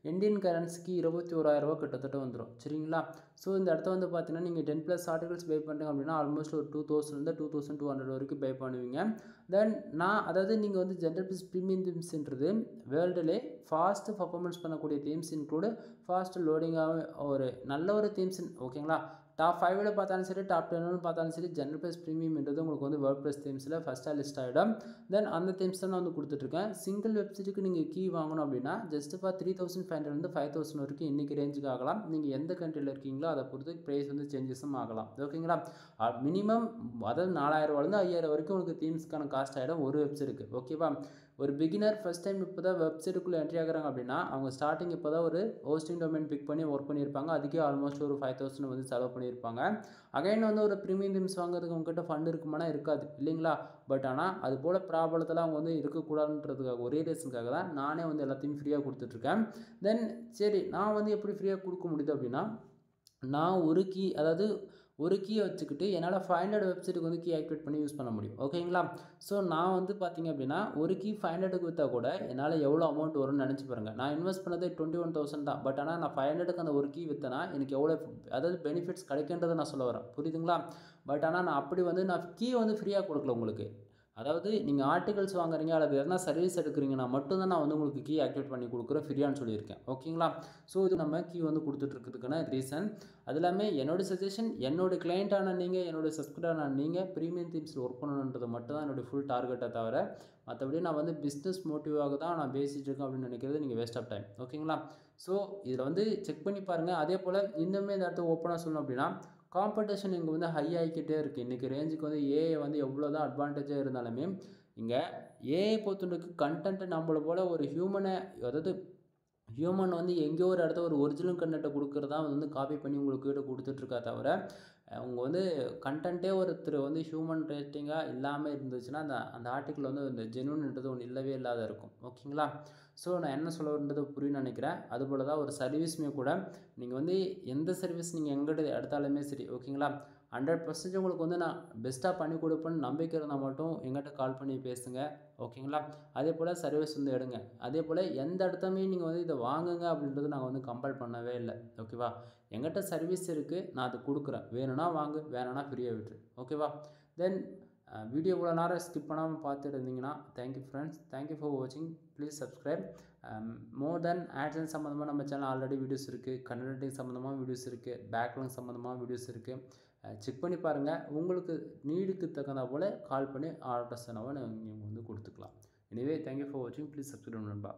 இந்தியன் கரன்சிக்கு 21,000 கிட்டத்தட்ட வந்துடும். சரிங்களா? ஸோ இந்த இடத்த வந்து பார்த்தீங்கன்னா நீங்கள் 10+ ஆர்டிகல்ஸ் பை பண்ணுறீங்க அப்படின்னா ஆல்மோஸ்ட் ஒரு 2000 2200 வரைக்கும் பை பண்ணுவீங்க. தென் நான், அதாவது நீங்கள் வந்து ஜென்ரல் ப்ரீமியம் தீம்ஸ்ன்றது வேர்ல்டுலே ஃபாஸ்ட்டு பர்ஃபார்மன்ஸ் பண்ணக்கூடிய தீம்ஸ் இன்க்ளூடு ஃபாஸ்ட் லோடிங்காக ஒரு நல்ல ஒரு தீம்ஸ், ஓகேங்களா, டாப் 5 பார்த்தாலும் சரி, டாப் 10 பார்த்தாலும் சரி, ஜென்ரல் ப்ளஸ் ப்ரீமியம்ன்றது உங்களுக்கு வந்து வேர்ட்ப்ரெஸ் தீம்ஸில் ஃபஸ்ட்டாக லிஸ்ட் ஆகிடும். தென் அந்த தீம்ஸ் தான் நான் வந்து கொடுத்துட்ருக்கேன். சிங்கிள் வெப்சைட்டுக்கு நீங்கள் கீ வாங்கணும் அப்படின்னா ஜஸ்ட் ஃபார் 3500 5000 வரைக்கும் இன்றைக்கி ரேஞ்சுக்கு ஆகலாம். நீங்கள் எந்த கண்ட்ரியில் இருக்கீங்களோ அதை பொறுத்து ப்ரைஸ் வந்து சேஞ்சஸும் ஆகலாம். ஓகேங்களா? மினிமம் அதாவது 4000 5000 வரைக்கும் உங்களுக்கு தீம்ஸ்க்கான காஸ்ட் ஆகிடும் ஒரு வெப்சைட்டுக்கு. ஓகேவா? ஒரு பிகினர் ஃபஸ்ட் டைம் இப்போ தான் வெப்சைட்டுக்குள்ளே என்ட்ரி ஆகிறாங்க அப்படின்னா அவங்க ஸ்டார்டிங் இப்போ தான் ஒரு ஹோஸ்டிங் டொமைன் பிக் பண்ணி ஒர்க் பண்ணியிருப்பாங்க. அதுக்கே ஆல்மோஸ்ட் ஒரு 5000 வந்து செலவு பண்ணியிருப்பாங்க. அகைன் வந்து ஒரு ப்ரீமியம் தீம்ஸ் வாங்குறதுக்கு உங்ககிட்ட ஃபண்ட் இருக்குமானா இருக்காது இல்லைங்களா? பட் ஆனால் அது போல் ப்ராப்ளத்தில் அவங்க வந்து இருக்கக்கூடாதுன்றதுக்காக ஒரே ரீசனுக்காக தான் நானே வந்து எல்லாத்தையும் ஃப்ரீயாக கொடுத்துட்ருக்கேன். தென் சரி, நான் வந்து எப்படி ஃப்ரீயாக கொடுக்க முடியுது அப்படின்னா, நான் ஒரு கீ, அதாவது ஒரு கீயை வச்சுக்கிட்டு என்னால் 500 வெப்சைட்டுக்கு வந்து கீ ஆக்டிவேட் பண்ணி யூஸ் பண்ண முடியும். ஓகேங்களா? ஸோ நான் வந்து பார்த்திங்க அப்படின்னா ஒரு கீ 500க்கு விற்றா கூட என்னால் எவ்வளோ அமௌண்ட் வரும்னு நினச்சி பாருங்கள். நான் இன்வெஸ்ட் பண்ணது 21,000 தான். பட் ஆனால் நான் 500க்கு அந்த ஒரு கீ விற்றேன்னா எனக்கு எவ்வளோ, அதாவது பெனிஃபிட்ஸ் கிடைக்கின்றதை நான் சொல்ல வரேன். புரியுதுங்களா? பட் ஆனால் நான் அப்படி வந்து நான் கீ வந்து ஃப்ரீயாக கொடுக்கல உங்களுக்கு. அதாவது நீங்கள் ஆர்டிகல்ஸ் வாங்குறீங்க அல்லது எதனா சர்வீஸ் எடுக்கிறீங்கன்னா மட்டும்தான் நான் வந்து உங்களுக்கு கீ ஆக்டிவேட் பண்ணி கொடுக்குறேன் ஃப்ரீயான்னு சொல்லியிருக்கேன். ஓகேங்களா? ஸோ இது நம்ம கீ வந்து கொடுத்துட்ருக்கிறதுக்கான ரீசன். அது இல்லாமல் என்னோடய சஜஷன், என்னோடய கிளைண்ட்டான நீங்கள், என்னோடய சப்ஸ்கிரைபரான நீங்கள் ப்ரீமியம் தீம்ஸில் ஒர்க் பண்ணணுன்றது மட்டும் தான் என்னோடய ஃபுல் டார்கெட்டை தவிர, மற்றபடி நான் வந்து பிஸ்னஸ் மோட்டிவாக தான் நான் பேசிகிட்டு இருக்கேன் அப்படின்னு நினைக்கிறது நீங்கள் வேஸ்ட் ஆஃப் டைம். ஓகேங்களா? ஸோ இதில் வந்து செக் பண்ணி பாருங்கள். அதே போல் இன்னுமே இந்த இடத்த ஓப்பனாக சொல்லணும் அப்படின்னா, காம்படிஷன் இங்கே வந்து ஹை ஆகிக்கிட்டே இருக்குது. இன்றைக்கி ரேஞ்சுக்கு வந்து ஏஐ வந்து எவ்வளோ தான் அட்வான்டேஜாக இருந்தாலுமே இங்கே ஏஐ பொறுத்தவரைக்கும் கண்டென்ட் நம்மளை போல் ஒரு ஹியூமனை, அதாவது ஹியூமன் வந்து எங்கேயோ ஒரு இடத்த ஒரு ஒரிஜினல் கண்டென்ட்டை கொடுக்குறதா வந்து காப்பி பண்ணி உங்களுக்கு கிட்ட கொடுத்துட்ருக்கா தவிர, அவங்க வந்து கண்டென்ட்டே ஒருத்தர் வந்து ஹியூமன் ரேட்டிங்காக இல்லாமல் இருந்துச்சுன்னா அந்த அந்த ஆர்டிக்கிள் வந்து இந்த ஜெனுவன்ன்றது ஒன்று இல்லவே இல்லாத இருக்கும். ஓகேங்களா? ஸோ நான் என்ன சொல்ல வரன்றது புரியும்னு நினைக்கிறேன். அதுபோல் தான் ஒரு சர்வீஸுமே கூட நீங்கள் வந்து எந்த சர்வீஸ் நீங்கள் எங்கிட்ட எடுத்தாலுமே சரி, ஓகேங்களா, 100% உங்களுக்கு வந்து நான் பெஸ்ட்டாக பண்ணி கொடுப்பேன்னு நம்பிக்கை இருந்தால் மட்டும் எங்கிட்ட கால் பண்ணி பேசுங்க. ஓகேங்களா? அதே போல் சர்வீஸ் வந்து எடுங்க. அதே போல் எந்த இடத்துலையுமே நீங்கள் வந்து இதை வாங்குங்க அப்படின்றது நாங்கள் வந்து கம்பல் பண்ணவே இல்லை. ஓகேவா? எங்கிட்ட சர்வீஸ் இருக்குது, நான் அது கொடுக்குறேன். வேணும்னா வாங்கு, வேணும்னா ஃப்ரீயாக விட்டுரு. ஓகேவா? தென் வீடியோ இவ்வளோ நேரம் ஸ்கிப் பண்ணாமல் பார்த்துட்டு இருந்தீங்கன்னா தேங்க்யூ ஃப்ரெண்ட்ஸ். தேங்க்யூ ஃபார் வாட்சிங். Please subscribe. More than AdSense சம்மந்தமாக நம்ம சேனல் ஆல்ரெடி வீடியோஸ் இருக்குது. கன்டென்ட்டிங் சம்மந்தமாக வீடியோஸ் இருக்குது. பேக்லிங்க் சம்மந்தமாக வீடியோஸ் இருக்குது. செக் பண்ணி பாருங்கள். உங்களுக்கு நீடுக்கு தகுந்த போல் கால் பண்ணி ஆர்டர்ஸ் என்னவோ நீங்கள் வந்து கொடுத்துக்கலாம். எனிவே தேங்க்யூ ஃபார் வாட்சிங். ப்ளீஸ் சப்ஸ்கிரைப் நண்பா.